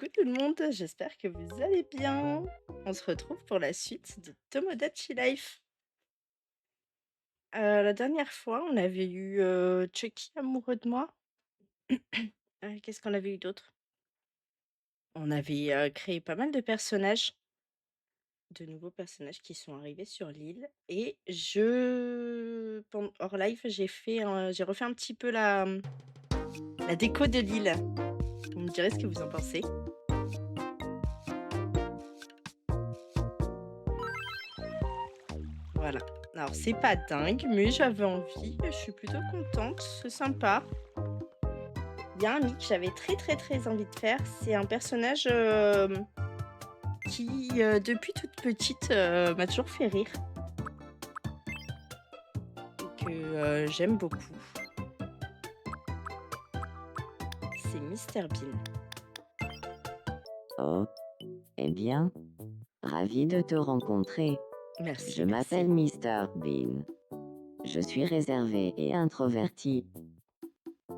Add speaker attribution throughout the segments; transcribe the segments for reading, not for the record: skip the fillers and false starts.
Speaker 1: Coucou tout le monde, j'espère que vous allez bien. On se retrouve pour la suite de Tomodachi Life. La dernière fois, on avait eu Chucky amoureux de moi. Qu'est-ce qu'on avait eu d'autre? On avait créé pas mal de nouveaux personnages qui sont arrivés sur l'île. Et hors live, j'ai refait un petit peu la déco de l'île. Vous me direz ce que vous en pensez. Voilà. Alors, c'est pas dingue, mais j'avais envie. Je suis plutôt contente. C'est sympa. Il y a un mythe que j'avais très très très envie de faire. C'est un personnage qui, depuis toute petite, m'a toujours fait rire. Et que j'aime beaucoup. C'est Mr Bean.
Speaker 2: Oh, eh bien, ravi de te rencontrer.
Speaker 1: Merci.
Speaker 2: Je m'appelle Mr. Bean. Je suis réservé et introverti.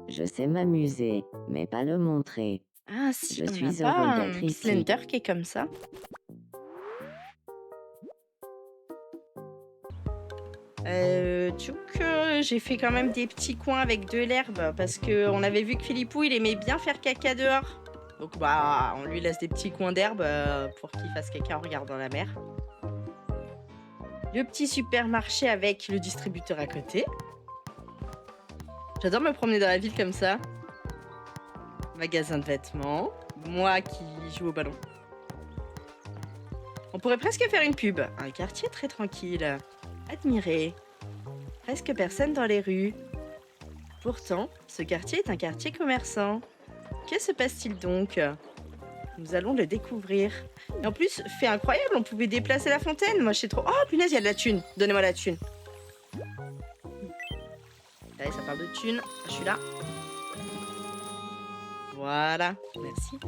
Speaker 2: Je sais m'amuser, mais pas le montrer.
Speaker 1: Ah si,
Speaker 2: Je
Speaker 1: on
Speaker 2: suis
Speaker 1: n'a pas
Speaker 2: heureux
Speaker 1: un
Speaker 2: d'être ici.
Speaker 1: Slender qui est comme ça. J'ai fait quand même des petits coins avec de l'herbe parce qu'on avait vu que Philippou il aimait bien faire caca dehors. Donc bah on lui laisse des petits coins d'herbe pour qu'il fasse caca en regardant la mer. Le petit supermarché avec le distributeur à côté. J'adore me promener dans la ville comme ça. Magasin de vêtements. Moi qui joue au ballon. On pourrait presque faire une pub. Un quartier très tranquille. Admiré. Presque personne dans les rues. Pourtant, ce quartier est un quartier commerçant. Que se passe-t-il donc? Nous allons le découvrir. Et en plus, fait incroyable, on pouvait déplacer la fontaine. Moi, je sais trop. Oh, punaise, il y a de la thune. Donnez-moi la thune. Allez, ça parle de thune. Je suis là. Voilà, merci.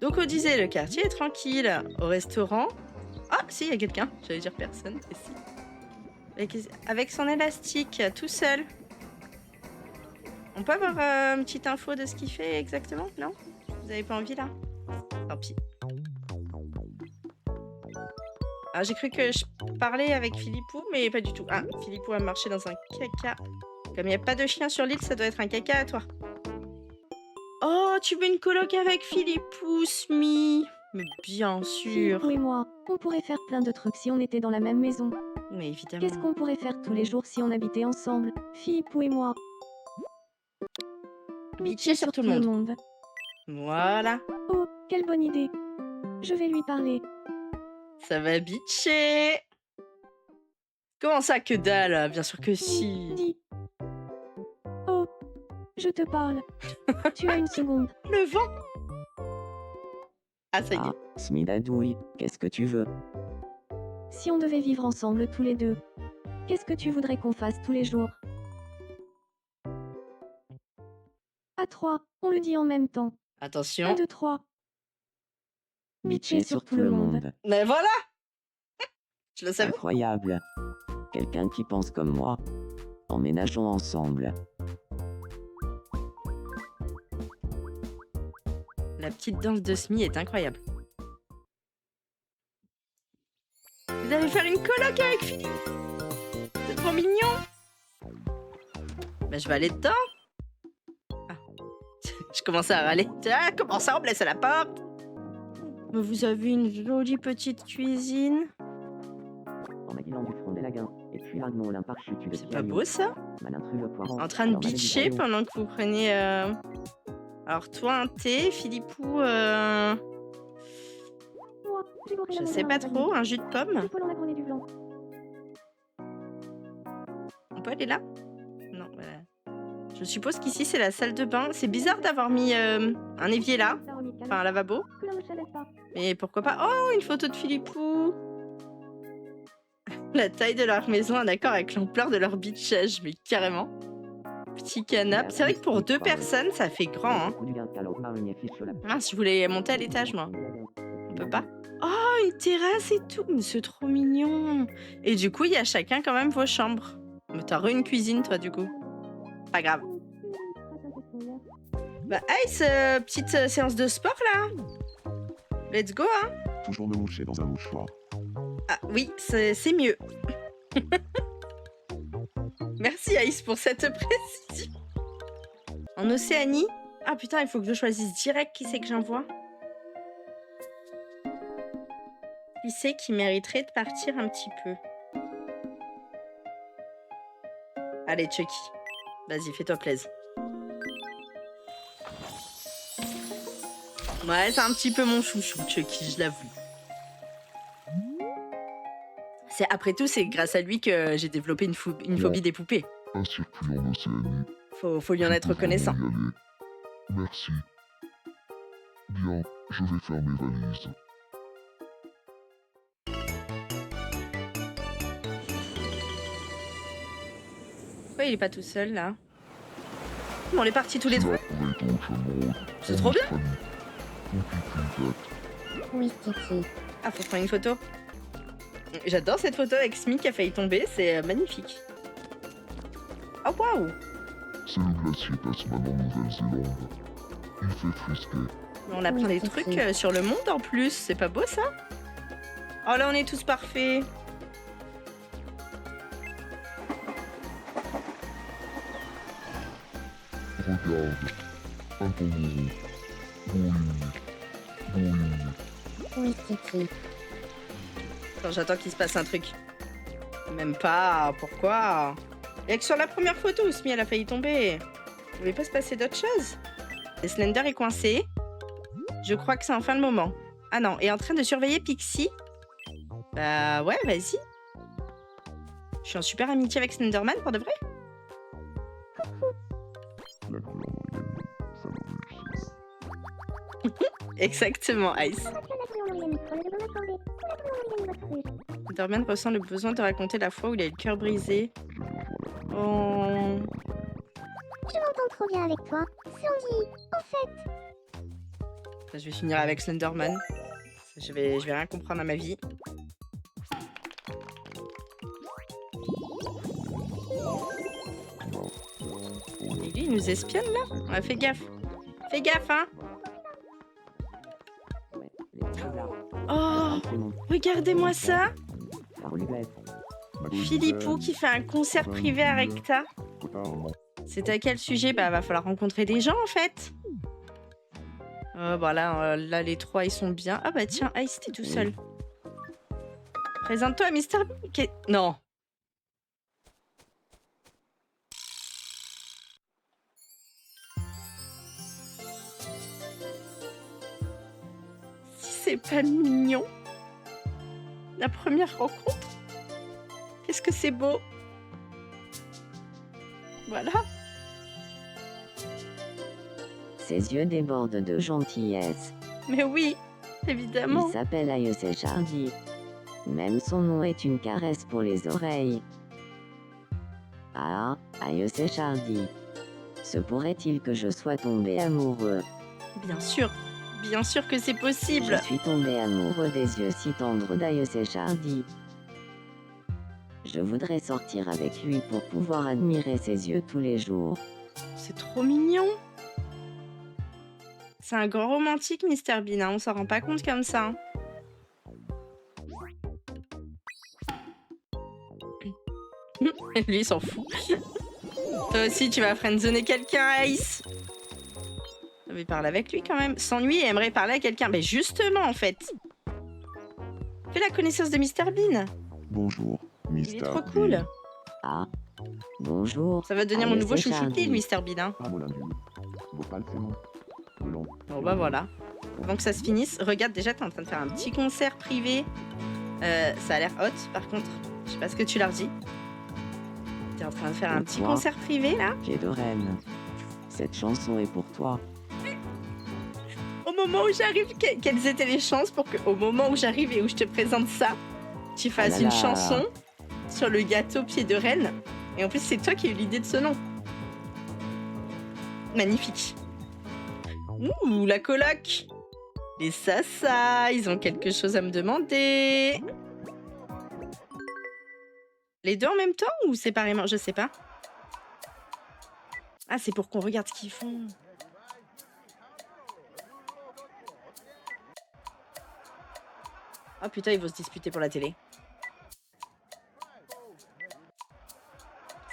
Speaker 1: Donc, on disait, le quartier est tranquille. Au restaurant... Ah, si, il y a quelqu'un. J'allais dire personne. Et si. Avec son élastique, tout seul. On peut avoir une petite info de ce qu'il fait exactement? Non? Vous avez pas envie là? Tant pis. Ah, j'ai cru que je parlais avec Philippou, mais pas du tout. Ah, Philippou a marché dans un caca. Comme il n'y a pas de chien sur l'île, ça doit être un caca à toi. Oh, tu veux une coloc avec Philippou, Smee? Mais bien sûr.
Speaker 3: Philippou et moi, on pourrait faire plein de trucs si on était dans la même maison.
Speaker 1: Mais évidemment.
Speaker 3: Qu'est-ce qu'on pourrait faire tous les jours si on habitait ensemble, Philippou et moi?
Speaker 1: Bitcher sur tout le monde. Voilà.
Speaker 3: Oh, quelle bonne idée. Je vais lui parler.
Speaker 1: Ça va bitcher. Comment ça, que dalle? Bien sûr que si.
Speaker 3: Dis. Oh, je te parle. Tu as une seconde.
Speaker 1: Le vent. Ah, ça y est.
Speaker 2: Ah, Smidadouille, qu'est-ce que tu veux?
Speaker 3: Si on devait vivre ensemble tous les deux, qu'est-ce que tu voudrais qu'on fasse tous les jours? À 3, on le dit en même temps.
Speaker 1: Attention.
Speaker 3: 1, 2, 3.
Speaker 2: Bitcher sur tout le monde.
Speaker 1: Mais voilà. Je le savais.
Speaker 2: Incroyable. Quelqu'un qui pense comme moi. Emménageons ensemble.
Speaker 1: La petite danse de Smee est incroyable. Vous allez faire une coloc avec Philippe? C'est trop mignon. Bah, je vais aller dedans. Ah. Je commençais à râler. Ah, comment ça, on me laisse à la porte? Vous avez une jolie petite cuisine. C'est pas beau ça? En train de bitcher pendant que vous preniez... Alors toi un thé, Philippou...
Speaker 3: Moi,
Speaker 1: Je sais pas trop, un jus de pomme. On peut aller là? Non, voilà. Je suppose qu'ici c'est la salle de bain. C'est bizarre d'avoir mis un évier là. Enfin un lavabo. Mais pourquoi pas? Oh, une photo de Philippou. La taille de leur maison est d'accord avec l'ampleur de leur bitchage, mais carrément. Petit canapé. C'est vrai que pour 2 personnes, ça fait grand. Hein. Ah, si vous voulez monter à l'étage, moi. On peut pas. Oh, une terrasse et tout. Mais c'est trop mignon. Et du coup, il y a chacun quand même vos chambres. Mais t'as une cuisine, toi, du coup. Pas grave. Bah Ice, petite séance de sport là. Let's go hein.
Speaker 4: Toujours me moucher dans un mouchoir.
Speaker 1: Ah oui, c'est mieux. Merci Ice pour cette précision. En Océanie? Ah putain, il faut que je choisisse direct qui c'est que j'envoie. Qui c'est qui mériterait de partir un petit peu? Allez Chucky, vas-y fais-toi plaisir. Ouais, c'est un petit peu mon chouchou Chucky, je l'avoue. Après tout, c'est grâce à lui que j'ai développé une phobie des poupées.
Speaker 4: Un circuit en Océanie.
Speaker 1: Faut lui en être reconnaissant.
Speaker 4: Y aller. Merci. Bien, je vais faire mes valises.
Speaker 1: Pourquoi il est pas tout seul là? Bon, on est partis tous les trois. C'est trop bien.
Speaker 5: Oui, Titi.
Speaker 1: Ah, faut prendre une photo. J'adore cette photo avec Smee qui a failli tomber, c'est magnifique. Oh waouh!
Speaker 4: C'est le glacier Tasman en Nouvelle-Zélande. Il fait frisquet.
Speaker 1: On apprend des trucs sur le monde en plus, c'est pas beau ça? Oh là on est tous parfaits.
Speaker 4: Regarde, un kangourou. Boing. Boing.
Speaker 5: Oui, Titi.
Speaker 1: Attends, j'attends qu'il se passe un truc. Même pas, pourquoi? Y'a que sur la première photo où Smee elle a failli tomber. Il pouvait pas se passer d'autre chose. Et Slender est coincé. Je crois que c'est enfin le moment. Ah non, est en train de surveiller Pixie. Bah ouais, vas-y. Je suis en super amitié avec Slenderman pour de vrai.
Speaker 4: La couleur moyenne, ça me réussit.
Speaker 1: Exactement, Ice. Slenderman ressent le besoin de raconter la fois où il a eu le cœur brisé. Oh.
Speaker 5: Je m'entends trop bien avec toi. Sandy, en fait.
Speaker 1: Je vais finir avec Slenderman. Je vais rien comprendre à ma vie. Et lui, il nous espionne là? Ouais, fais gaffe. Fais gaffe, hein. Oh, regardez-moi ça. Philippou qui fait un concert privé à Recta. C'est à quel sujet? Bah, va falloir rencontrer des gens en fait. Voilà, là les trois ils sont bien. Ah bah tiens, Ice t'es tout seul. Présente-toi, Mister. Non. Si c'est pas mignon. La première rencontre. Qu'est-ce que c'est beau. Voilà.
Speaker 2: Ses yeux débordent de gentillesse.
Speaker 1: Mais oui, évidemment.
Speaker 2: Il s'appelle Ayoce Chardy. Même son nom est une caresse pour les oreilles. Ah, Ayoce Chardy. Se pourrait-il que je sois tombé amoureux?
Speaker 1: Bien sûr que c'est possible.
Speaker 2: Je suis tombé amoureux des yeux si tendres d'Ayoce Chardy. Je voudrais sortir avec lui pour pouvoir admirer ses yeux tous les jours.
Speaker 1: C'est trop mignon. C'est un grand romantique, Mr Bean, hein, on s'en rend pas compte comme ça. Hein. Lui, il s'en fout. Toi aussi, tu vas friendzoner quelqu'un, Ice. Mais parle avec lui quand même. S'ennuie et aimerait parler à quelqu'un. Mais justement, en fait. Fais la connaissance de Mr Bean.
Speaker 4: Bonjour, Mr.
Speaker 1: Il est trop cool.
Speaker 2: Ah, bonjour.
Speaker 1: Ça va devenir mon
Speaker 2: Ayoce
Speaker 1: nouveau chouchouté,
Speaker 2: Chardy.
Speaker 1: le Mr Bean. Hein.
Speaker 4: Ah, mon indule. Vocal, c'est bon. Long.
Speaker 1: Bon bah voilà. Avant que ça se finisse, regarde déjà t'es en train de faire un petit concert privé. Ça a l'air hot par contre. Je sais pas ce que tu leur dis. T'es en train de faire un petit
Speaker 2: Toi
Speaker 1: concert privé là.
Speaker 2: Pied de reine. Cette chanson est pour toi.
Speaker 1: Au moment où j'arrive, quelles étaient les chances pour que au moment où j'arrive et où je te présente ça, tu fasses
Speaker 2: là
Speaker 1: une
Speaker 2: là.
Speaker 1: chanson sur le gâteau pied de reine. Et en plus c'est toi qui as eu l'idée de ce nom. Magnifique. Ouh, la coloc. Les Sasa, ils ont quelque chose à me demander. Les deux en même temps ou séparément? Je sais pas. Ah, c'est pour qu'on regarde ce qu'ils font. Oh putain, ils vont se disputer pour la télé.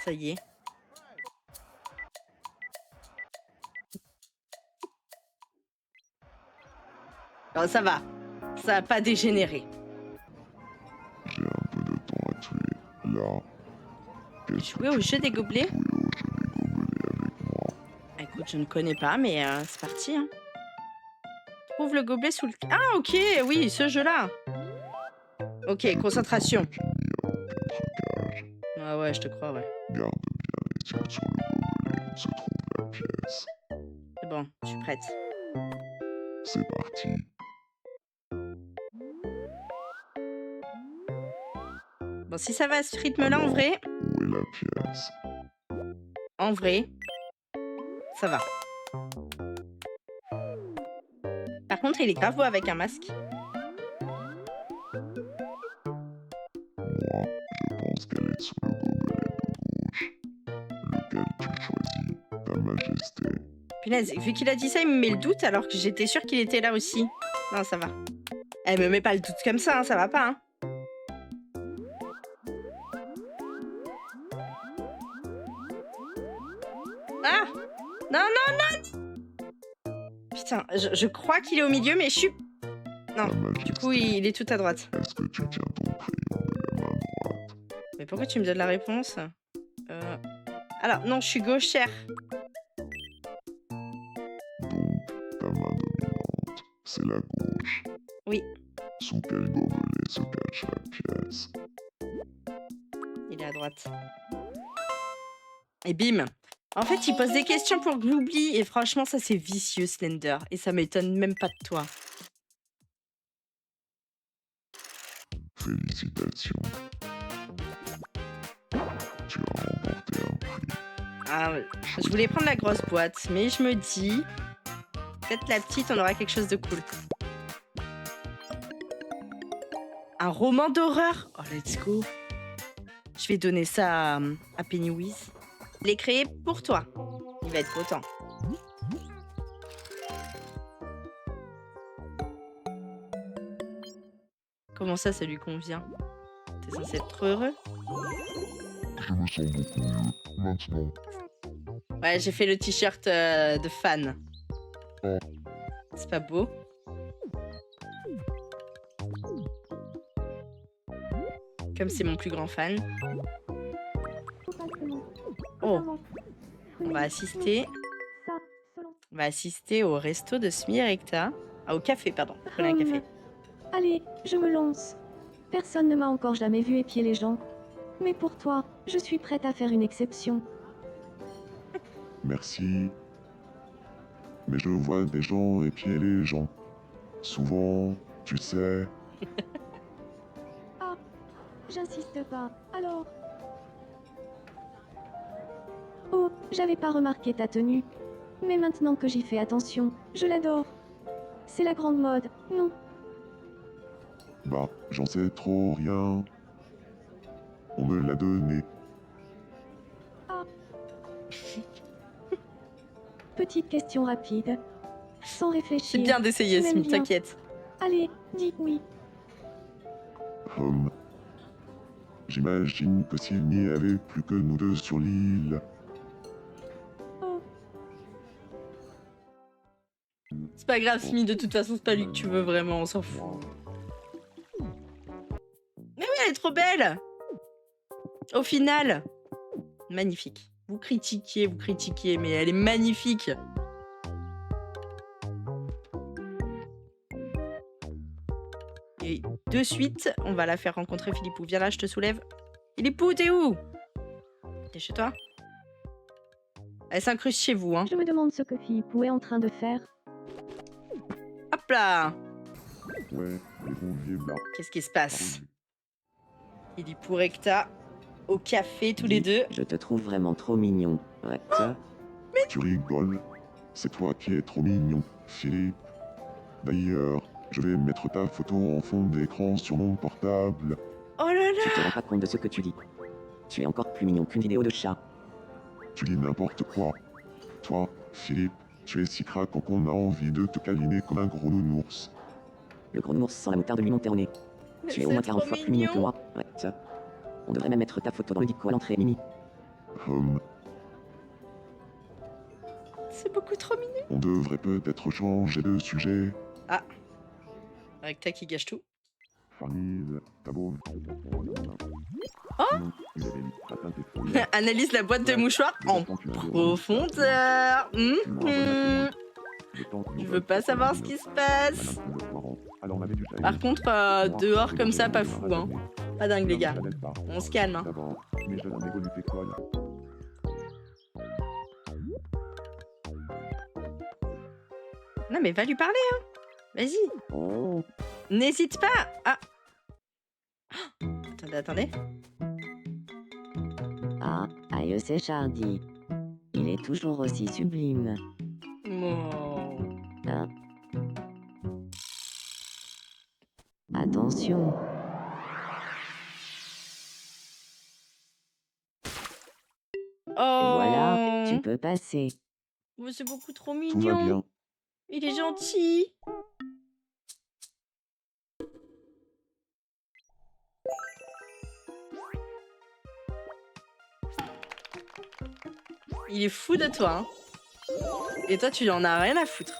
Speaker 1: Ça y est. Alors, ça va. Ça a pas dégénéré.
Speaker 4: J'ai un peu de temps à tuer. Là, qu'est-ce que
Speaker 1: Jouer au jeu des gobelets?
Speaker 4: tu veux au jeu des gobelets avec moi?
Speaker 1: Écoute, je ne connais pas, mais c'est parti. Hein. Trouve le gobelet sous le... Ah, ok, oui, ce jeu-là. Ok, concentration. Ah ouais, je te crois, ouais.
Speaker 4: Garde bien les yeux sur le gobelet où se trouve la pièce.
Speaker 1: C'est bon, je suis prête.
Speaker 4: C'est parti.
Speaker 1: Bon, si ça va à ce rythme-là, en vrai,
Speaker 4: Où est la pièce?
Speaker 1: ça va. Par contre, il est grave beau avec un masque.
Speaker 4: Moi, je pense qu'elle est sous le gobelet de gauche. Lequel tu choisis, ta majesté?
Speaker 1: Punaise, vu qu'il a dit ça, il me met le doute alors que j'étais sûre qu'il était là aussi. Non, ça va. Elle me met pas le doute comme ça, hein, ça va pas. Hein. Ah! Non, non, non! Putain, je crois qu'il est au milieu, mais je suis... Non,
Speaker 4: Ta
Speaker 1: du
Speaker 4: majesté,
Speaker 1: coup, il est tout à droite.
Speaker 4: est-ce que tu tiens ton crayon de la main droite?
Speaker 1: Mais pourquoi tu me donnes la réponse? Alors, non, je suis gauchère.
Speaker 4: Donc, ta main dominante, c'est la gauche.
Speaker 1: Oui.
Speaker 4: Sous quel gobelet se cache la pièce?
Speaker 1: Il est à droite. Et bim! En fait, il pose des questions pour que j'oublie. Et franchement, ça, c'est vicieux, Slender. Et ça m'étonne même pas de toi.
Speaker 4: Félicitations. Tu as remporté un prix.
Speaker 1: Ah, je voulais prendre la grosse boîte, mais je me dis... Peut-être la petite, on aura quelque chose de cool. Un roman d'horreur? Oh, let's go. Je vais donner ça à Pennywise. Je l'ai créé pour toi. Il va être content. Comment ça lui convient? T'es censé être heureux?
Speaker 4: Je me sens beaucoup mieux maintenant.
Speaker 1: Ouais, j'ai fait le t-shirt de fan.
Speaker 4: Oh.
Speaker 1: C'est pas beau? Comme c'est mon plus grand fan. Oh, on va assister.
Speaker 3: Ça, selon...
Speaker 1: On va assister au resto de Smirecta. Ah, au café, pardon. Prenez un café.
Speaker 3: Allez, je me lance. Personne ne m'a encore jamais vu épier les gens. Mais pour toi, je suis prête à faire une exception.
Speaker 4: Merci. Mais je vois des gens épier les gens. Souvent, tu sais.
Speaker 3: Ah, j'insiste pas. Alors... Oh, j'avais pas remarqué ta tenue. Mais maintenant que j'y fais attention, je l'adore. C'est la grande mode, non?
Speaker 4: Bah, j'en sais trop rien. On me l'a donné.
Speaker 3: Petite question rapide. Sans réfléchir.
Speaker 1: C'est bien d'essayer,
Speaker 3: Tu m'aimes
Speaker 1: Smith,
Speaker 3: bien.
Speaker 1: t'inquiète.
Speaker 3: Allez, dis oui.
Speaker 4: J'imagine que s'il n'y avait plus que nous deux sur l'île,
Speaker 3: Oh,
Speaker 1: C'est pas grave, Smith, de toute façon, c'est pas lui que tu veux vraiment, on s'en fout. Mais oui, elle est trop belle! Au final, magnifique. Vous critiquez, mais elle est magnifique. Et de suite, on va la faire rencontrer Philippou. Viens là, je te soulève. Philippou, t'es où? T'es chez toi? Elle s'incruste chez vous, hein.
Speaker 3: je me demande ce que Philippou est en train de faire.
Speaker 1: Hop là!
Speaker 4: ouais, les rouliers blancs.
Speaker 1: Qu'est-ce qui se passe? Philippou, Recta, au café, tous les deux.
Speaker 2: Je te trouve vraiment trop mignon, Recta.
Speaker 4: Tu rigoles? C'est toi qui es trop mignon, Philippe. D'ailleurs, je vais mettre ta photo en fond d'écran sur mon portable.
Speaker 1: Oh là là!
Speaker 2: Tu te rends pas compte de ce que tu dis. Tu es encore plus mignon qu'une vidéo de chat.
Speaker 4: Tu dis n'importe quoi. Toi, Philippe, tu es si craquant qu'on a envie de te câliner comme un gros nounours.
Speaker 2: Le gros nounours sans la moutarde lui monter au nez.
Speaker 6: Tu es au
Speaker 1: C'est
Speaker 6: moins 40
Speaker 1: trop
Speaker 6: fois plus mignon que
Speaker 1: mignon.
Speaker 6: moi. Ouais, ça. On devrait même mettre ta photo dans le dico à l'entrée, Mimi.
Speaker 1: C'est beaucoup trop mignon.
Speaker 4: On devrait peut-être changer de sujet.
Speaker 1: Ah, avec ta qui gâche tout.
Speaker 4: Fanny, t'as beau.
Speaker 1: Oh
Speaker 4: Tu
Speaker 1: Analyse la boîte de mouchoirs en profondeur. Je veux pas savoir ce qui se passe. Par contre, dehors comme ça, pas fou, hein. Pas dingue, les gars. On se calme, hein. Non, mais va lui parler, hein. Vas-y.
Speaker 2: Oh,
Speaker 1: N'hésite pas. Ah. Attendez.
Speaker 2: ah, aïe, c'est Chardy. Il est toujours aussi sublime.
Speaker 1: Oh.
Speaker 2: Hein? Attention.
Speaker 1: Oh.
Speaker 2: Voilà, tu peux passer.
Speaker 1: Oh, c'est beaucoup trop
Speaker 4: Tout va
Speaker 1: mignon.
Speaker 4: bien.
Speaker 1: Il est gentil. Il est fou de toi, hein. Et toi, tu en as rien à foutre.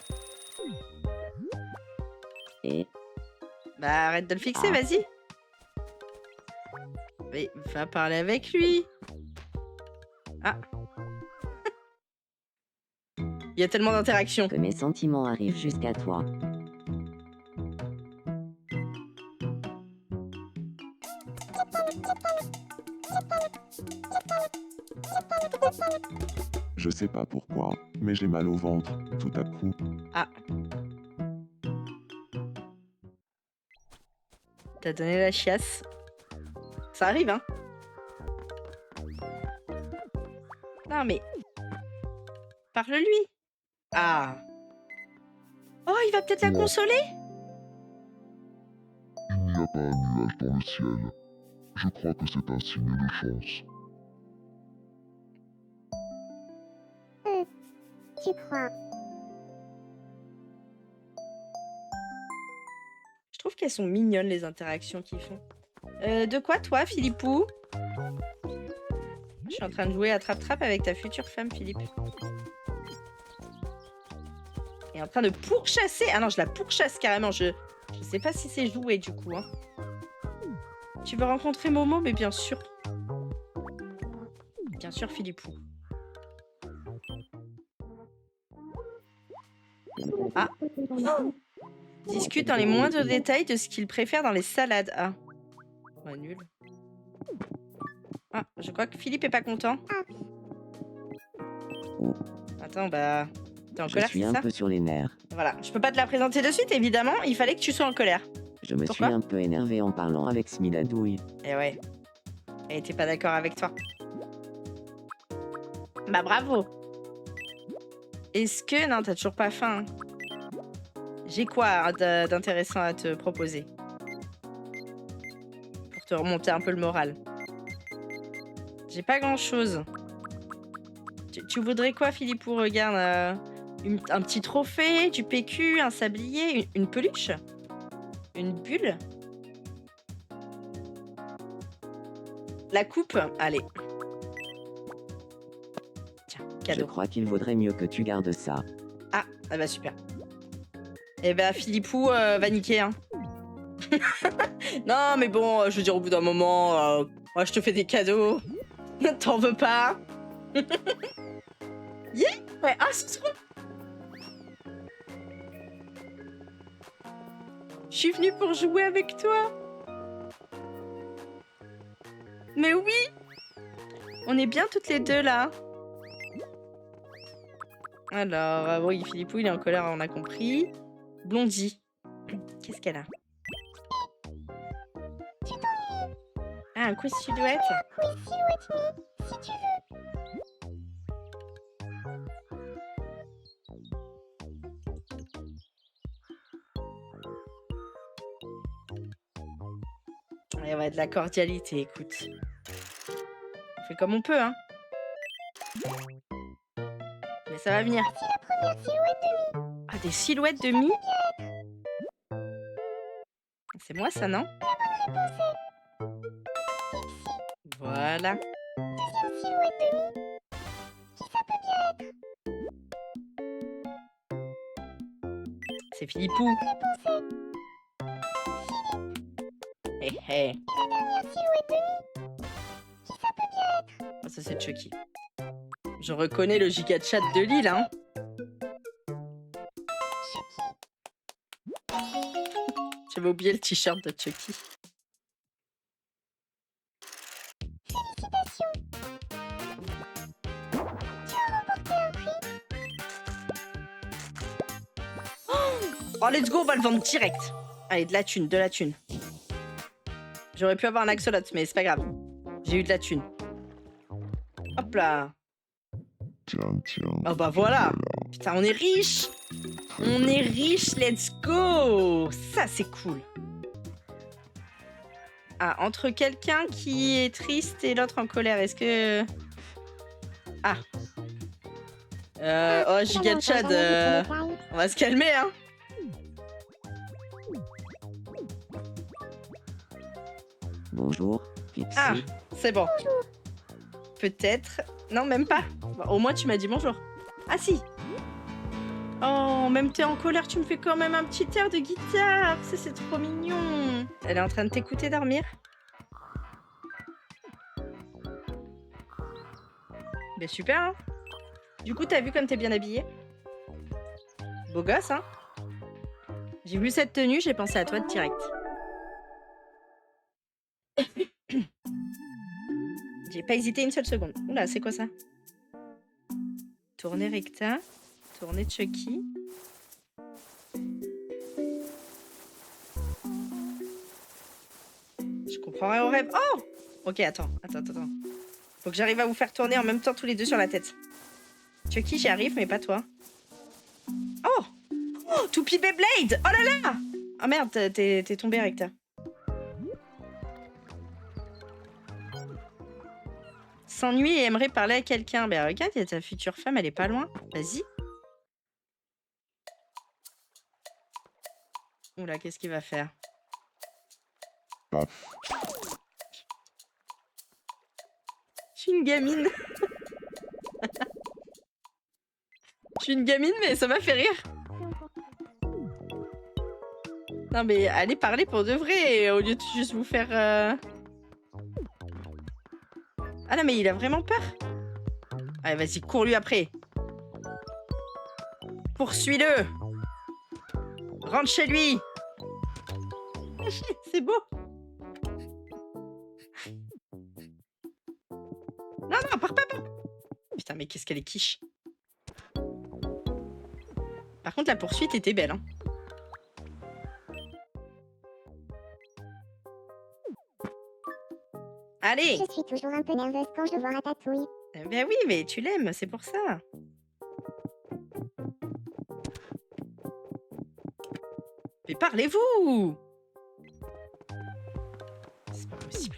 Speaker 2: Et
Speaker 1: Bah, arrête de le fixer,
Speaker 2: Ah.
Speaker 1: vas-y. Mais va parler avec lui. Ah. Il y a tellement d'interactions.
Speaker 2: que mes sentiments arrivent jusqu'à toi.
Speaker 4: Je sais pas pourquoi, mais j'ai mal au ventre, tout à coup.
Speaker 1: T'as donné la chiasse. Ça arrive, hein. Non, mais... Parle-lui. Ah. Oh, il va peut-être la consoler.
Speaker 4: Il n'y a pas un nuage dans le ciel. Je crois que c'est un signe de chance.
Speaker 5: Tu crois?
Speaker 1: Je trouve qu'elles sont mignonnes, les interactions qu'ils font. De quoi, toi, Philippou? Je suis en train de jouer à Trap-Trap avec ta future femme, Philippe. Et en train de pourchasser. Ah non, je la pourchasse carrément. Je sais pas si c'est joué, du coup. Hein. Tu veux rencontrer Momo? Mais bien sûr. Bien sûr, Philippou. Ah. Discute dans les moindres détails de ce qu'il préfère dans les salades. Ah. Ouais, nul. Ah, je crois que Philippe est pas content. Attends, bah... T'es en
Speaker 2: Je
Speaker 1: colère,
Speaker 2: suis
Speaker 1: c'est
Speaker 2: un
Speaker 1: ça?
Speaker 2: peu sur les nerfs.
Speaker 1: Voilà, je peux pas te la présenter de suite, évidemment. Il fallait que tu sois en colère.
Speaker 2: Je me
Speaker 1: Pourquoi
Speaker 2: suis un peu énervé en parlant avec Smiladouille.
Speaker 1: Eh ouais. Elle était pas d'accord avec toi. Bah bravo. Est-ce que... Non, t'as toujours pas faim. Hein. J'ai quoi d'intéressant à te proposer? Pour te remonter un peu le moral. J'ai pas grand-chose. Tu voudrais quoi, Philippou? Regarde, un petit trophée, du PQ, un sablier, une peluche? Une bulle? La coupe? Allez. Tiens,
Speaker 2: Je
Speaker 1: cadeau.
Speaker 2: crois qu'il vaudrait mieux que tu gardes ça.
Speaker 1: Ah bah super. Eh bah Philippou va niquer, hein. Non mais bon, je veux dire au bout d'un moment, moi je te fais des cadeaux. T'en veux pas? Yeah. Ouais, ah c'est trop. Je suis venue pour jouer avec toi. Mais oui. On est bien toutes les deux là. Alors, oui, Philippou, il est en colère, on a compris. Blondie. Qu'est-ce qu'elle a? Ah, un quiz silhouette.
Speaker 5: Oui, silhouette me, si tu veux.
Speaker 1: Il va de la cordialité, écoute. On fait comme on peut, hein. Mais ça va venir.
Speaker 5: C'est la première silhouette de mi.
Speaker 1: Ah, des silhouettes de mi. C'est moi, ça, non?
Speaker 5: La bonne
Speaker 1: Voilà.
Speaker 5: Deuxième silhouette de nuit. Qui ça peut bien être?
Speaker 1: C'est Philippou. Hé hé.
Speaker 5: Dernière silhouette de nuit. Qui ça peut bien être?
Speaker 1: Oh, ça c'est Chucky. Je reconnais le giga chat de Lille, hein. J'avais oublié le t-shirt de Chucky.
Speaker 5: Félicitations. Tu as remporté un prix.
Speaker 1: Oh, let's go, on va le vendre direct. Allez, de la thune, de la thune. J'aurais pu avoir un axolot, mais c'est pas grave. J'ai eu de la thune. Hop là.
Speaker 4: Tiens, tiens.
Speaker 1: Oh bah voilà. Putain, on est riche. On est riche, let's go. Ça, c'est cool. Ah, entre quelqu'un qui est triste et l'autre en colère, est-ce que... Ah. Oh, giga Chad, on va se calmer, hein.
Speaker 6: Bonjour, Pixie.
Speaker 1: Ah, c'est bon. Peut-être. Non, même pas. Bon, au moins, tu m'as dit bonjour. Ah, si. Oh, même t'es en colère, tu me fais quand même un petit air de guitare. Ça, c'est trop mignon. Elle est en train de t'écouter dormir. Ben super, hein. Du coup, t'as vu comme t'es bien habillée? Beau gosse, hein. J'ai vu cette tenue, j'ai pensé à toi direct. J'ai pas hésité une seule seconde. Oula, c'est quoi ça? Tournée recta. Tournée Chucky. Je comprends rien au rêve. Oh! Ok, attends. Faut que j'arrive à vous faire tourner en même temps tous les deux sur la tête. Chucky, j'y arrive, mais pas toi. Oh! Oh! Toupie Beyblade! Oh là là! Ah merde, t'es tombé, recta. S'ennuie et aimerait parler à quelqu'un. Ben regarde, il y a ta future femme, elle est pas loin. Vas-y. Oula, qu'est-ce qu'il va faire?
Speaker 4: Paf.
Speaker 1: Je suis une gamine. Je suis une gamine, mais ça m'a fait rire. Non mais allez parler pour de vrai, au lieu de juste vous faire... Ah non mais il a vraiment peur. Allez vas-y, cours-lui après. Poursuis-le. Rentre chez lui. C'est beau. Non, pars pas. Putain, mais qu'est-ce qu'elle est quiche. Par contre, la poursuite était belle, hein. Allez.
Speaker 5: Je suis toujours un peu nerveuse quand je vois Ratatouille.
Speaker 1: Ben oui, mais tu l'aimes, c'est pour ça. Mais parlez-vous. C'est pas possible.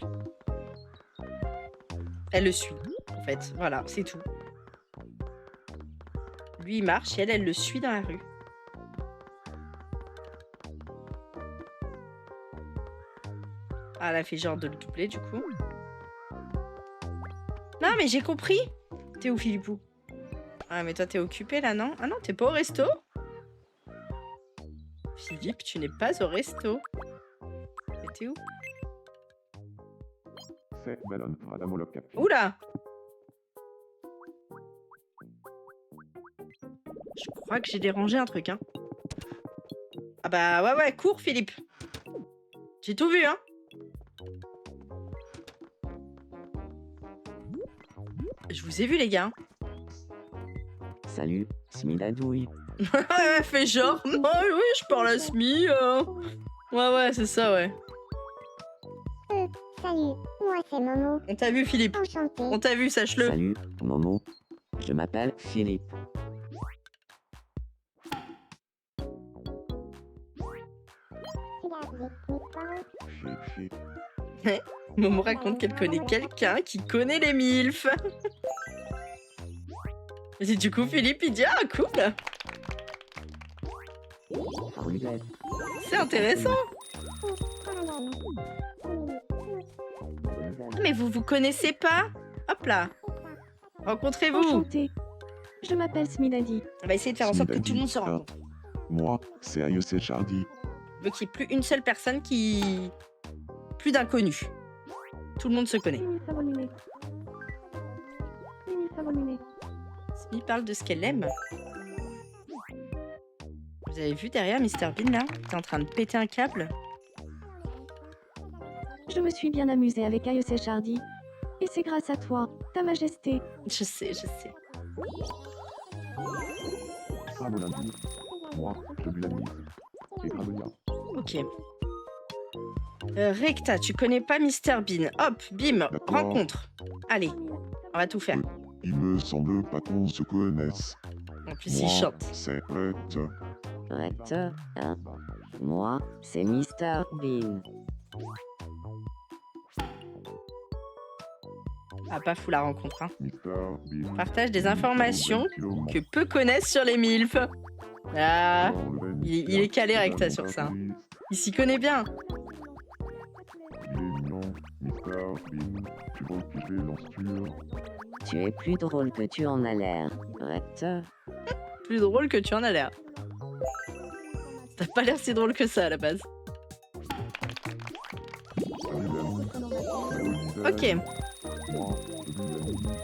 Speaker 1: Elle le suit, en fait. Voilà, c'est tout. Lui, il marche et elle le suit dans la rue. Ah, elle a fait genre de le doubler, du coup. Non, mais j'ai compris. T'es où, Philippou? Ah, mais toi, t'es occupé, là, non? Ah non, t'es pas au resto? Philippe, tu n'es pas au resto. Et t'es où?
Speaker 4: C'est ballon Madame Holocapi.
Speaker 1: Oula! Je crois que j'ai dérangé un truc, hein. Ah bah ouais, cours, Philippe. J'ai tout vu, hein. Je vous ai vu, les gars.
Speaker 6: Salut, Smidadouille.
Speaker 1: Ouais, fais genre. Oh, oui, je parle à Smi. Ouais, c'est ça, ouais.
Speaker 5: Salut, moi c'est Momo.
Speaker 1: On t'a vu, Philippe.
Speaker 5: Enchantée.
Speaker 1: On t'a vu, sache-le.
Speaker 6: Salut, Momo. Je m'appelle Philippe.
Speaker 5: Regardez, mes parents.
Speaker 4: Chip.
Speaker 1: Momo raconte qu'elle connaît quelqu'un qui connaît les MILF. Et du coup, Philippe, il dit, ah, cool.
Speaker 6: Roulette.
Speaker 1: C'est intéressant. Ah, mais vous vous connaissez pas? Hop là. Rencontrez-vous.
Speaker 3: Enchantée. Je m'appelle Smidadi.
Speaker 1: On va essayer de faire en sorte que tout le monde se rencontre.
Speaker 4: Moi, c'est Ayose Chardy.
Speaker 1: Je veux qu'il n'y ait plus une seule personne qui... Plus d'inconnus. Tout le monde se connaît.
Speaker 3: Mimi Savonune. Mimi Savonune.
Speaker 1: Smee parle de ce qu'elle aime. Vous avez vu derrière Mr Bean là? T'es en train de péter un câble.
Speaker 3: Je me suis bien amusée avec Ayose Chardy. Et c'est grâce à toi, ta majesté.
Speaker 1: Je sais, je sais.
Speaker 4: Ramolandine. Moi, je lui l'admire. Et Gravelia.
Speaker 1: Ok. Recta, tu connais pas Mr Bean. Hop, bim,
Speaker 4: D'accord.
Speaker 1: rencontre. Allez, on va tout faire.
Speaker 4: Il me semble pas qu'on se connaisse.
Speaker 1: En plus, il
Speaker 4: Moi,
Speaker 1: chante.
Speaker 4: c'est Red.
Speaker 2: Recteur, hein? Moi, c'est Mr. Bean.
Speaker 1: Ah, pas fou la rencontre, hein.
Speaker 4: Mr. Bean.
Speaker 1: Partage des informations que peu connaissent sur les MILF. Ah, il est calé Recta sur ça. Il s'y connaît bien.
Speaker 4: Il est mignon, Mr. Bean. Tu vois qui j'ai lanceur.
Speaker 2: Tu es plus drôle que tu en as l'air, Recteur.
Speaker 1: Plus drôle que tu en as l'air. T'as pas l'air si drôle que ça à la base. Ok,
Speaker 4: Moi, je lui l'admire.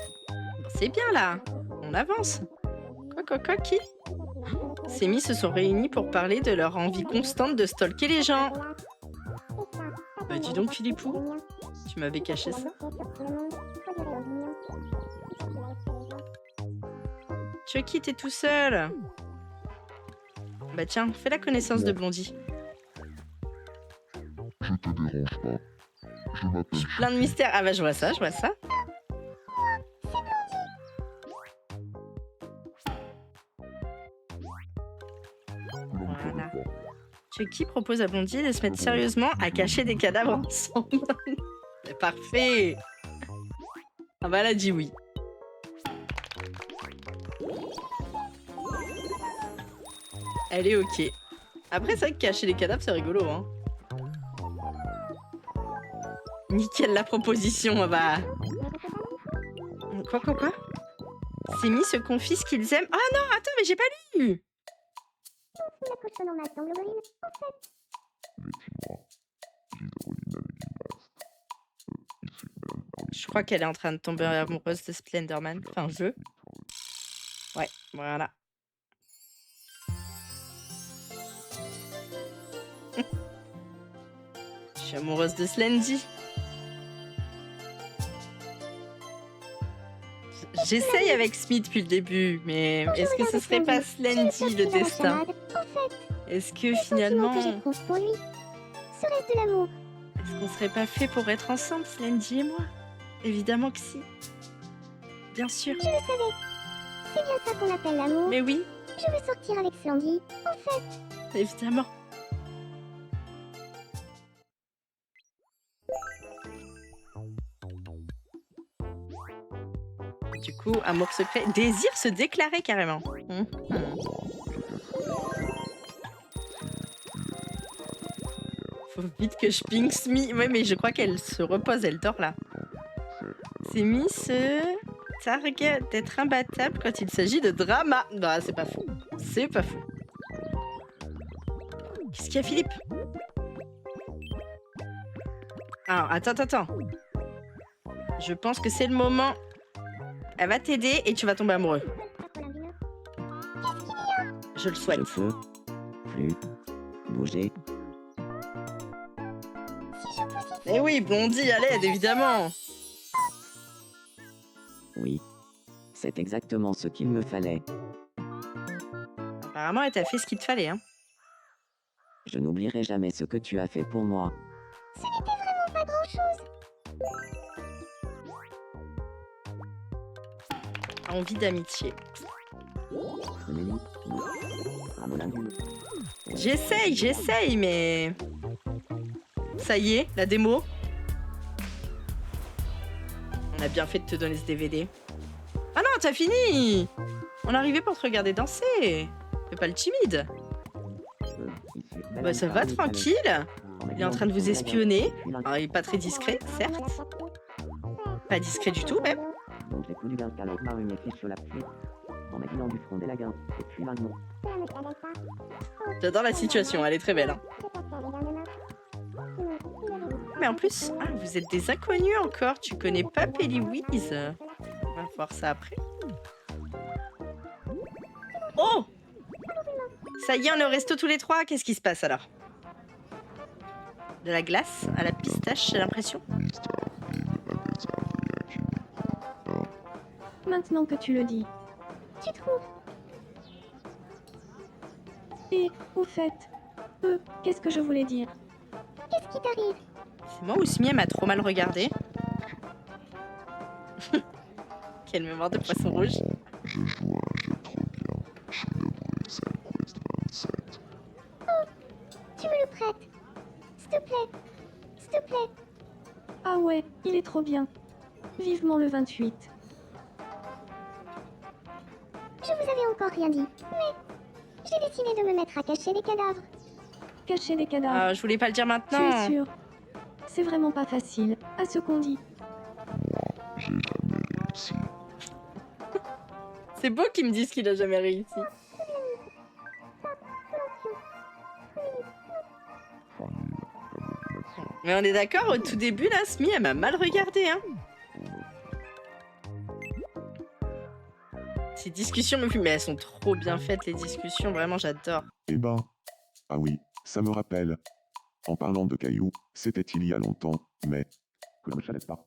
Speaker 1: c'est bien là. On avance. Quoi, qui? Ces mis se sont réunis pour parler de leur envie constante de stalker les gens. Bah dis donc Philippou, tu m'avais caché ça. Chucky, t'es tout seul. Bah tiens, fais la connaissance de Blondie.
Speaker 4: Je te dérange pas. Je m'appelle
Speaker 1: Plein de mystères. Ah bah je vois ça, je vois ça. Voilà. Chucky propose à Blondie de se mettre sérieusement à cacher des cadavres ensemble. C'est parfait. Ah bah elle a dit oui. Elle est ok. Après c'est vrai que cacher les cadavres c'est rigolo hein. Nickel la proposition, bah. Quoi Simi se confie ce qu'ils aiment. Ah non, attends, mais j'ai pas lu.
Speaker 5: La cochonne en masse d'Anglomoline.
Speaker 4: Effectivement. L'hydroline avec une masse. Issu de la
Speaker 1: Je crois qu'elle est en train de tomber amoureuse de Splenderman. Enfin, je. Ouais, voilà. Je suis amoureuse de Slendy. J'essaye avec Smith depuis le début, mais est-ce que ce serait pas Slendy le destin? Est-ce que finalement,
Speaker 5: que j'éprouve pour lui. Serait-ce de l'amour?
Speaker 1: est-ce qu'on serait pas fait pour être ensemble, Slendy et moi? Évidemment que si. Bien sûr.
Speaker 5: Je le savais. C'est bien ça qu'on appelle l'amour.
Speaker 1: Mais oui,
Speaker 5: Je veux sortir avec Slendy.
Speaker 1: évidemment. Du coup, amour secret, désir se déclarer carrément. Faut vite que je ping Smee. Ouais, mais je crois qu'elle se repose, elle dort là. Smee se targue d'être imbattable quand il s'agit de drama. Bah, c'est pas fou. C'est pas fou. Qu'est-ce qu'il y a, Philippe? Alors, attends. Je pense que c'est le moment. Elle va t'aider et tu vas tomber amoureux. Je le souhaite.
Speaker 2: Je peux plus bouger.
Speaker 1: Eh oui, Blondie, à l'aide, évidemment.
Speaker 2: Oui. C'est exactement ce qu'il me fallait.
Speaker 1: Apparemment, elle t'a fait ce qu'il te fallait, hein.
Speaker 2: Je n'oublierai jamais ce que tu as fait pour moi.
Speaker 5: Pas grand-chose.
Speaker 1: Envie d'amitié. J'essaye, mais... Ça y est, la démo. On a bien fait de te donner ce DVD. Ah non, t'as fini! On est arrivé pour te regarder danser. Fais pas le timide. Bah ça va, tranquille. Il est en train de vous espionner. Alors, il est pas très discret, certes. Pas discret du tout, même.
Speaker 6: Donc j'ai tout du gain calme par une fiche la fuite. En m'habillant du front des lagins. Et puis maintenant.
Speaker 1: J'adore la situation, elle est très belle. Hein. Mais en plus, ah, vous êtes des inconnus encore. Tu connais pas Pennywise. On va voir ça après. Oh! Ça y est, on est au resto tous les trois. Qu'est-ce qui se passe alors? De la glace à la pistache, j'ai l'impression.
Speaker 3: Maintenant que tu le dis.
Speaker 5: Tu trouves?
Speaker 3: Et, au fait, qu'est-ce que je voulais dire?
Speaker 5: Qu'est-ce qui t'arrive?
Speaker 1: C'est moi ou Smie m'a trop mal regardé? Quelle mémoire de poisson rouge.
Speaker 4: Je joue à un jeu trop bien. Je suis de Bruxelles, Quest 27.
Speaker 5: Tu me le prêtes? S'il te plaît. S'il te plaît.
Speaker 3: Ah ouais, il est trop bien. Vivement le 28.
Speaker 5: Je vous avais encore rien dit, mais j'ai décidé de me mettre à cacher les cadavres.
Speaker 3: Cacher des cadavres.
Speaker 1: Ah, je voulais pas le dire
Speaker 3: Tu es
Speaker 1: maintenant.
Speaker 3: sûr? C'est vraiment pas facile, à ce qu'on dit.
Speaker 4: J'ai jamais réussi.
Speaker 1: C'est beau qu'ils me disent qu'il a jamais réussi.
Speaker 4: Fanny, ta motivation.
Speaker 1: Mais on est d'accord, au tout début, là, Smie, elle m'a mal regardé, hein. Ces discussions me fument, mais elles sont trop bien faites, les discussions, vraiment, j'adore.
Speaker 4: Eh ben. Ah oui, ça me rappelle. En parlant de cailloux, c'était il y a longtemps, mais.
Speaker 6: Que je ne savais pas.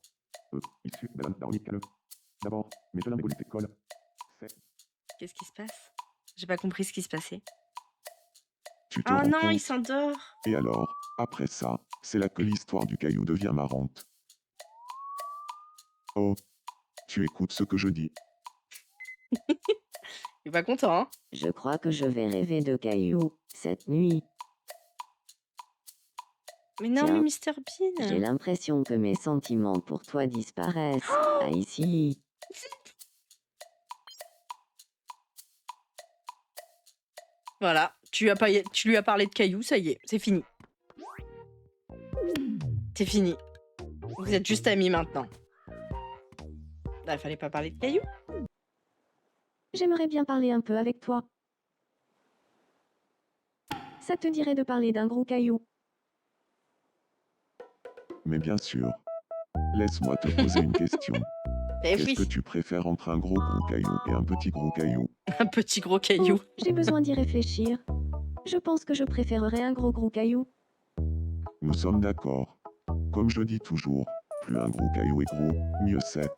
Speaker 6: Issu de l'Antarctique. D'abord, mes jeunes évoluent d'école. C'est.
Speaker 1: Qu'est-ce qui se passe? J'ai pas compris ce qui se passait.
Speaker 4: Tu te
Speaker 1: Oh
Speaker 4: rends
Speaker 1: non,
Speaker 4: compte?
Speaker 1: il s'endort.
Speaker 4: Et alors, après ça, c'est là que l'histoire du caillou devient marrante. Oh, tu écoutes ce que je dis.
Speaker 1: Il est pas content, hein.
Speaker 2: Je crois que je vais rêver de cailloux cette nuit.
Speaker 1: Mais non,
Speaker 2: Tiens,
Speaker 1: mais Mr Bean.
Speaker 2: J'ai l'impression que mes sentiments pour toi disparaissent. Ah, ici.
Speaker 1: Voilà, tu lui as parlé de cailloux, ça y est, c'est fini. C'est fini. Vous êtes juste amis maintenant. Là, il fallait pas parler de cailloux.
Speaker 3: J'aimerais bien parler un peu avec toi. Ça te dirait de parler d'un gros caillou?
Speaker 4: Mais bien sûr. Laisse-moi te poser une question.
Speaker 1: Eh
Speaker 4: Qu'est-ce
Speaker 1: oui,
Speaker 4: que tu préfères entre un gros caillou et un petit gros caillou?
Speaker 1: un petit gros caillou.
Speaker 3: Oh, j'ai besoin d'y réfléchir. Je pense que je préférerais un gros caillou.
Speaker 4: Nous sommes d'accord. Comme je dis toujours, plus un gros caillou est gros, mieux c'est.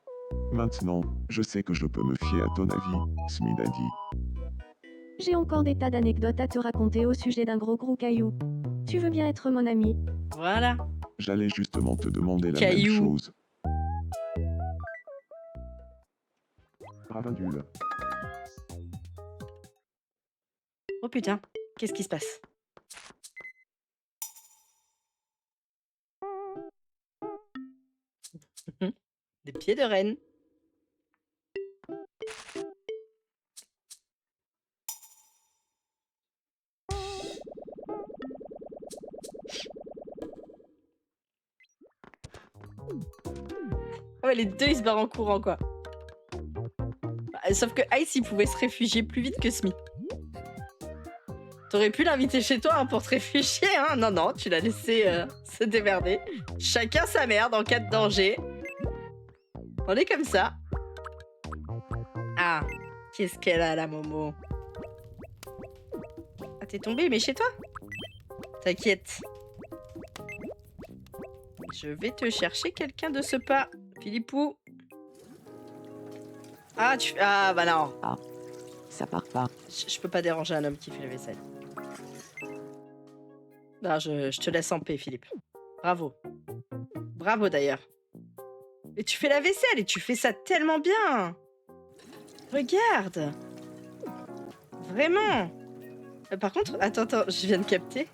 Speaker 4: Maintenant, je sais que je peux me fier à ton avis, Smith a dit.
Speaker 3: J'ai encore des tas d'anecdotes à te raconter au sujet d'un gros caillou. Tu veux bien être mon ami?
Speaker 1: Voilà.
Speaker 4: J'allais justement te demander la
Speaker 1: Caillou.
Speaker 4: même chose.
Speaker 6: Ravindule.
Speaker 1: Oh putain, qu'est-ce qui se passe? Des pieds de reine. Ah ouais, les deux ils se barrent en courant quoi. Sauf que Ice il pouvait se réfugier plus vite que Smee. T'aurais pu l'inviter chez toi hein, pour te réfugier, hein. Non, non, tu l'as laissé se démerder. Chacun sa merde en cas de danger. On est comme ça. Ah, qu'est-ce qu'elle a la Momo? Ah, t'es tombée, mais chez toi? T'inquiète. Je vais te chercher quelqu'un de ce pas, Philippou. Ah, ah, bah non.
Speaker 6: Ça part pas.
Speaker 1: Je peux pas déranger un homme qui fait la vaisselle. Non, je te laisse en paix, Philippe. Bravo. Bravo, d'ailleurs. Et tu fais la vaisselle et tu fais ça tellement bien. Regarde. Vraiment. Par contre, attends, je viens de capter.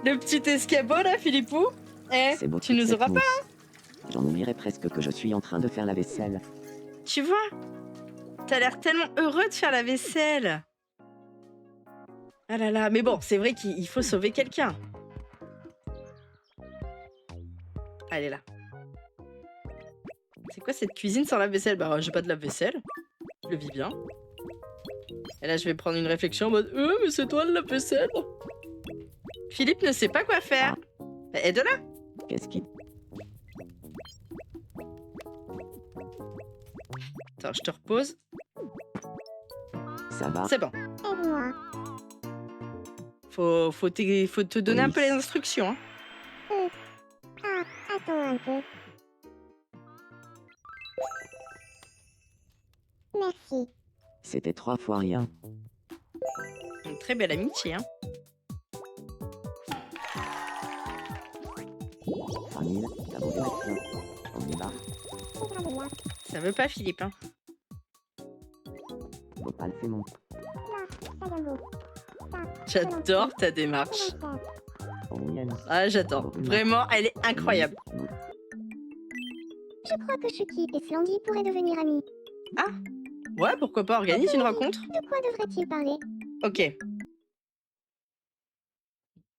Speaker 1: Le petit escabeau, là, Philippou. Eh,
Speaker 6: C'est beau
Speaker 1: tu
Speaker 6: toute
Speaker 1: nous
Speaker 6: cette
Speaker 1: auras pas,
Speaker 6: mousse. J'en oublierais presque que je suis en train de faire la vaisselle.
Speaker 1: tu vois? T'as l'air tellement heureux de faire la vaisselle. Ah là là, mais bon, c'est vrai qu'il faut sauver quelqu'un. Ah, elle est là. C'est quoi cette cuisine sans lave-vaisselle? Bah, j'ai pas de lave-vaisselle. Je le vis bien. Et là, je vais prendre une réflexion en mode mais c'est toi le lave-vaisselle. Philippe ne sait pas quoi faire. Bah, aide-la.
Speaker 2: Qu'est-ce qui...
Speaker 1: Attends, je te repose.
Speaker 2: Ça va?
Speaker 1: C'est bon.
Speaker 5: Aide-moi.
Speaker 1: Faut te donner un peu les instructions. Hein.
Speaker 5: Ah, attends un peu. Merci.
Speaker 2: C'était 3 fois rien.
Speaker 1: Une très belle amitié. Hein.
Speaker 2: Famille, ça vaut maintenant. On y va.
Speaker 1: Ça veut pas, Philippe. Hein.
Speaker 2: Faut pas le faire mon.
Speaker 1: J'adore ta démarche.
Speaker 2: Oh, Yann.
Speaker 1: Ah, j'adore. Vraiment, elle est incroyable.
Speaker 5: Je crois que Chucky et Slendy pourraient devenir amis.
Speaker 1: Ouais, pourquoi pas, organise une rencontre.
Speaker 5: De quoi devraient-ils parler?
Speaker 1: Ok.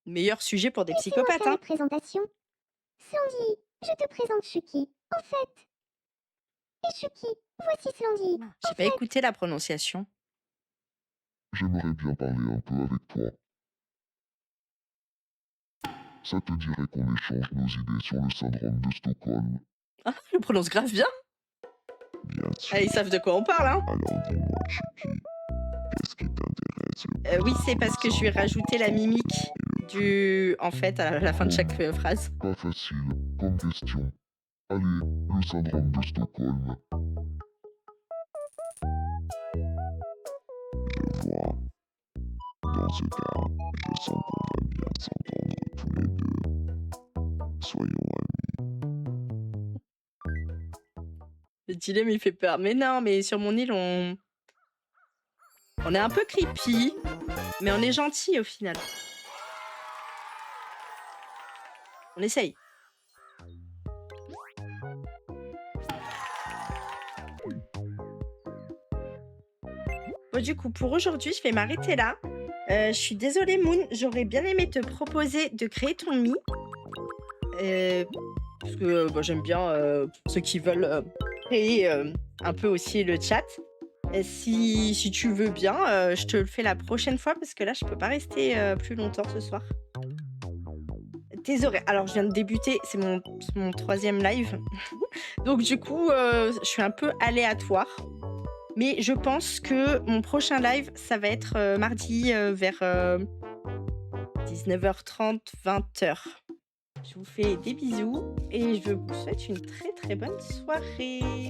Speaker 1: Meilleur sujet pour des
Speaker 5: Laissez-moi
Speaker 1: psychopathes.
Speaker 5: faire
Speaker 1: Hein.
Speaker 5: la présentation. Slendy, je te présente Chucky. En fait. Et Chucky, voici Slendy.
Speaker 1: J'ai pas écouté la prononciation.
Speaker 4: J'aimerais bien parler un peu avec toi. Ça te dirait qu'on échange nos idées sur le syndrome de Stockholm?
Speaker 1: Ah, je prononce grave bien.
Speaker 4: Bien sûr.
Speaker 1: Ah, ils savent de quoi on parle. Hein.
Speaker 4: Alors dis-moi, Chucky, qu'est-ce qui t'intéresse le
Speaker 1: Oui, c'est parce que je lui ai rajouté la mimique du... En fait, à la fin de chaque phrase.
Speaker 4: Pas facile comme question. Allez, le syndrome de Stockholm. Je vois. Dans ce cas, je sens qu'on va bien s'entendre tous les deux. Soyons amis.
Speaker 1: Le dilemme, il fait peur. Mais non, mais sur mon île, on est un peu creepy, mais on est gentil au final. On essaye. Bon, du coup, pour aujourd'hui, je vais m'arrêter là. Je suis désolée, Moon. J'aurais bien aimé te proposer de créer ton Mi. Parce que j'aime bien ceux qui veulent créer un peu aussi le chat. Et si tu veux bien, je te le fais la prochaine fois parce que là, je peux pas rester plus longtemps ce soir. Désolée. Alors, je viens de débuter. C'est mon 3e live. Donc, du coup, je suis un peu aléatoire. Mais je pense que mon prochain live, ça va être mardi vers 19h30, 20h. Je vous fais des bisous et je vous souhaite une très très bonne soirée.